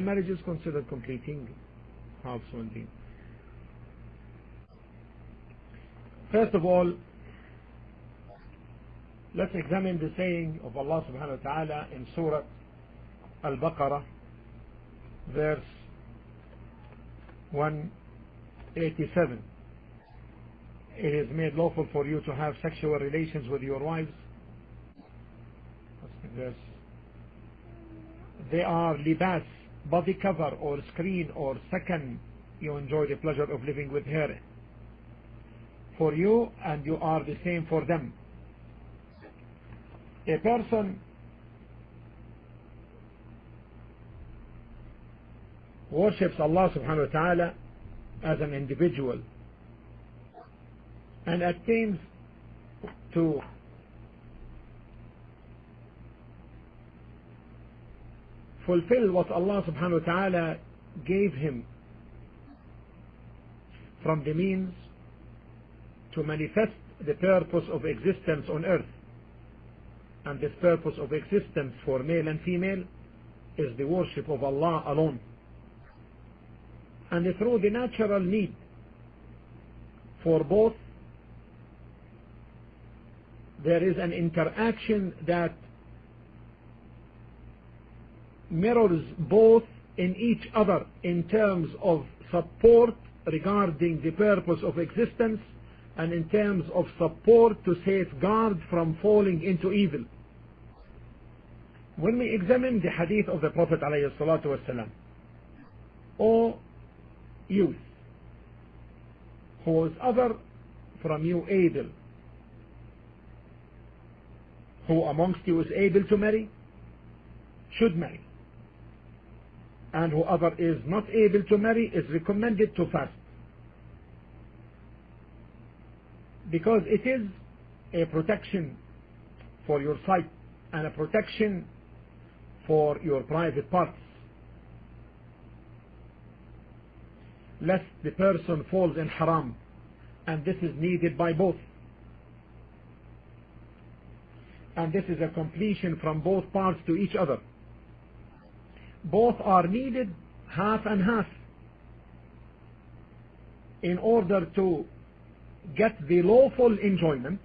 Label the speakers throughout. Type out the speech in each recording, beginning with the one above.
Speaker 1: marriage is considered completing household deen. First of all, let's examine the saying of Allah subhanahu wa ta'ala in Surah Al-Baqarah, verse 187. It is made lawful for you to have sexual relations with your wives. They are libas, body cover or screen, or second, you enjoy the pleasure of living with her for you, and you are the same for them. A person worships Allah subhanahu wa ta'ala as an individual and attains to fulfill what Allah subhanahu wa ta'ala gave him from the means to manifest the purpose of existence on earth. And this purpose of existence for male and female is the worship of Allah alone. And through the natural need for both, there is an interaction that mirrors both in each other in terms of support regarding the purpose of existence and in terms of support to safeguard from falling into evil. When we examine the hadith of the Prophet ﷺ, O youth, who is other from you able, who amongst you is able to marry, should marry, and whoever is not able to marry is recommended to fast, because it is a protection for your sight and a protection for your private parts, lest the person falls in haram, and this is needed by both. And this is a completion from both parts to each other. Both are needed half and half in order to get the lawful enjoyment,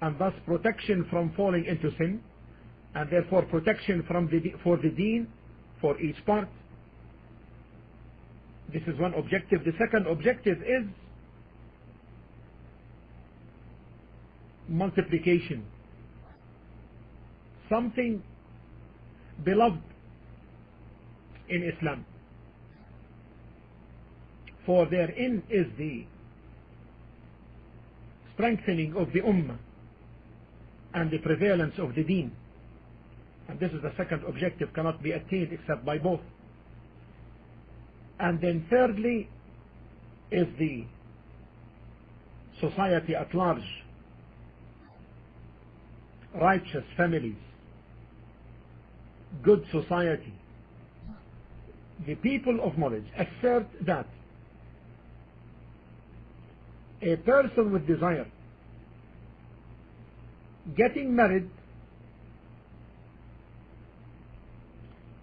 Speaker 1: and thus protection from falling into sin, and therefore protection from for the deen for each part. This is one objective. The second objective is multiplication, something beloved in Islam, for therein is the strengthening of the ummah and the prevalence of the deen. And this is the second objective, cannot be attained except by both. And then thirdly is the society at large, righteous families, good society. The people of knowledge assert that a person with desire getting married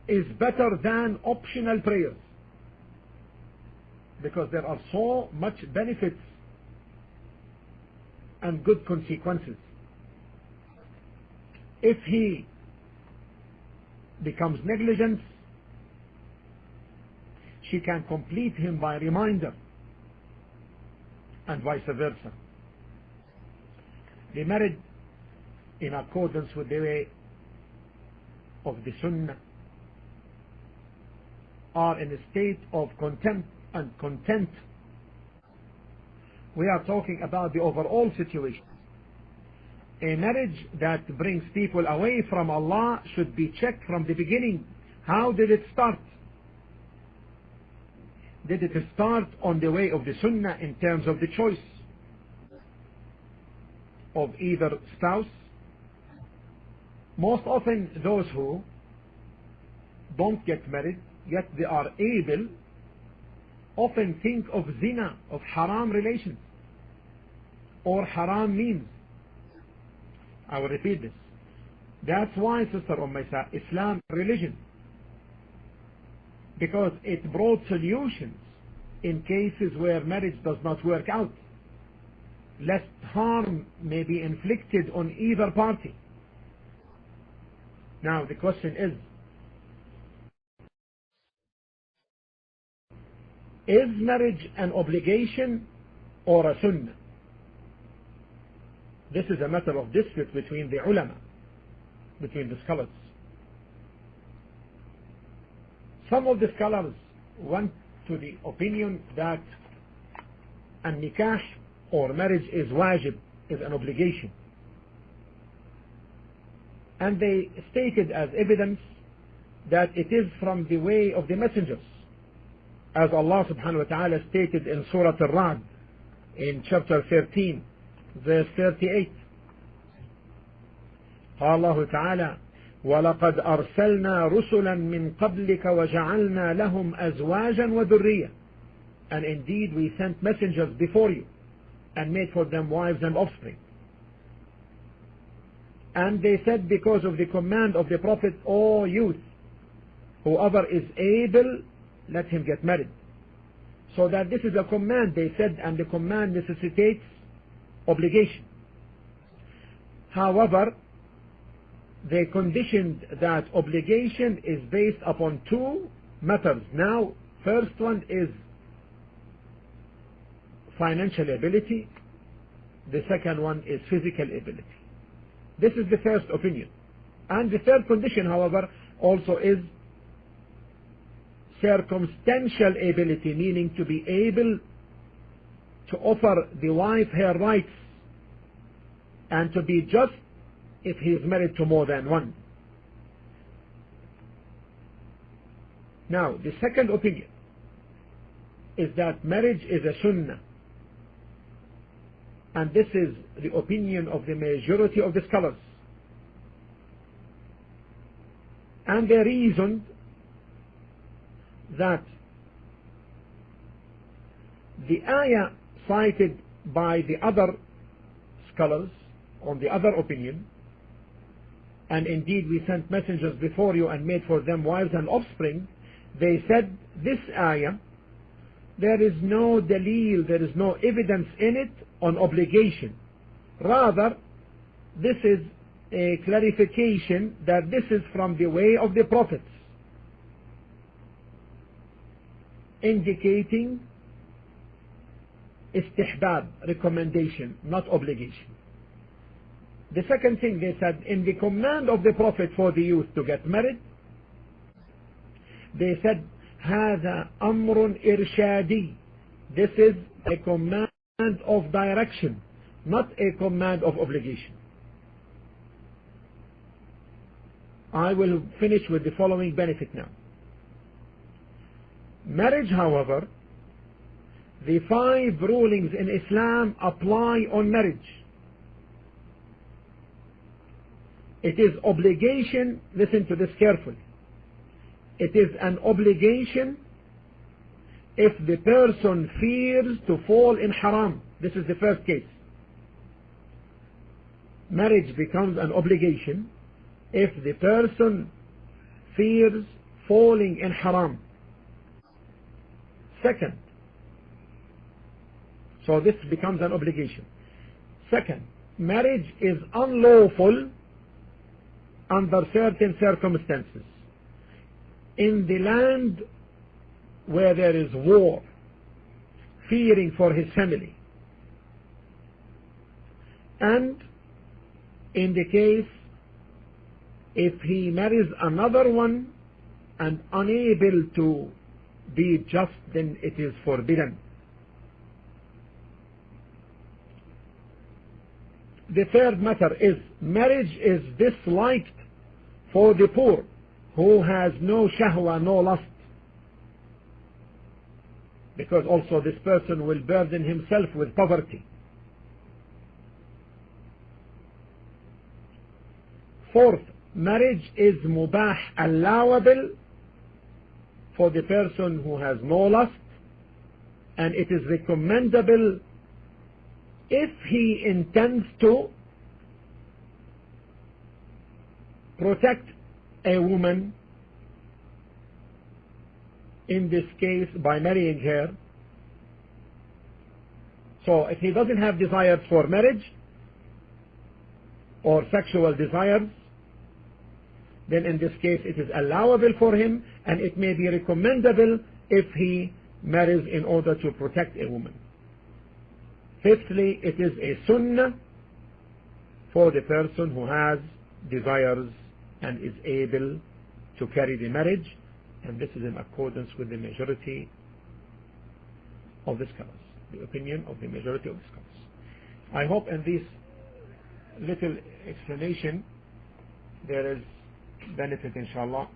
Speaker 1: is better than optional prayers, because there are so much benefits and good consequences. If he becomes negligent, she can complete him by reminder, and vice versa. They married in accordance with the way of the Sunnah are in a state of contempt and content. We are talking about the overall situation. A marriage that brings people away from Allah should be checked from the beginning. How did it start? Did it start on the way of the Sunnah in terms of the choice of either spouse? Most often those who don't get married, yet they are able, often think of zina, of haram relations, or haram means. I will repeat this. That's why, Sister Umaysa, Islam religion because it brought solutions in cases where marriage does not work out, lest harm may be inflicted on either party. Now the question is marriage an obligation or a sunnah? This is a matter of dispute between the ulama, between the scholars. Some of the scholars went to the opinion that a nikah or marriage is wajib, is an obligation. And they stated as evidence that it is from the way of the messengers, as Allah subhanahu wa ta'ala stated in Surah Al-Ra'd in chapter 13 verse 38. قال الله تعالى وَلَقَدْ أَرْسَلْنَا رُسُلًا مِّن قَبْلِكَ وَجَعَلْنَا لَهُمْ أَزْوَاجًا وَذُرِّيَّةً. And indeed we sent messengers before you and made for them wives and offspring. And they said, because of the command of the Prophet, O youth, whoever is able, let him get married. So that this is a command, they said, and the command necessitates obligation. However, they conditioned that obligation is based upon two matters. Now, first one is financial ability. The second one is physical ability. This is the first opinion. And the third condition, however, also is circumstantial ability, meaning to be able to offer the wife her rights and to be just if he is married to more than one. Now, the second opinion is that marriage is a sunnah. And this is the opinion of the majority of the scholars. And they reasoned that the ayah cited by the other scholars on the other opinion, and indeed we sent messengers before you and made for them wives and offspring, they said this ayah, there is no dalil, there is no evidence in it on obligation. Rather, this is a clarification that this is from the way of the prophets, indicating istihbab, recommendation, not obligation. The second thing they said, in the command of the Prophet for the youth to get married, they said, هذا أمر إرشادي. This is a command of direction, not a command of obligation. I will finish with the following benefit now. Marriage, however, the 5 rulings in Islam apply on marriage. It is obligation, listen to this carefully. It is an obligation if the person fears to fall in haram. This is the first case. Marriage becomes an obligation if the person fears falling in haram. Second, so this becomes an obligation. Second, marriage is unlawful under certain circumstances. In the land where there is war, fearing for his family, and in the case if he marries another one and unable to be just, then it is forbidden. The third matter is marriage is disliked for the poor who has no shahwa, no lust, because also this person will burden himself with poverty. Fourth, marriage is mubah, allowable for the person who has no lust, and it is recommendable if he intends to protect a woman in this case by marrying her. So if he doesn't have desires for marriage or sexual desires, then in this case it is allowable for him, and it may be recommendable if he marries in order to protect a woman. Fifthly, it is a sunnah for the person who has desires and is able to carry the marriage, and this is in accordance with the majority of the scholars, the opinion of the majority of the scholars. I hope in this little explanation there is benefit, inshallah.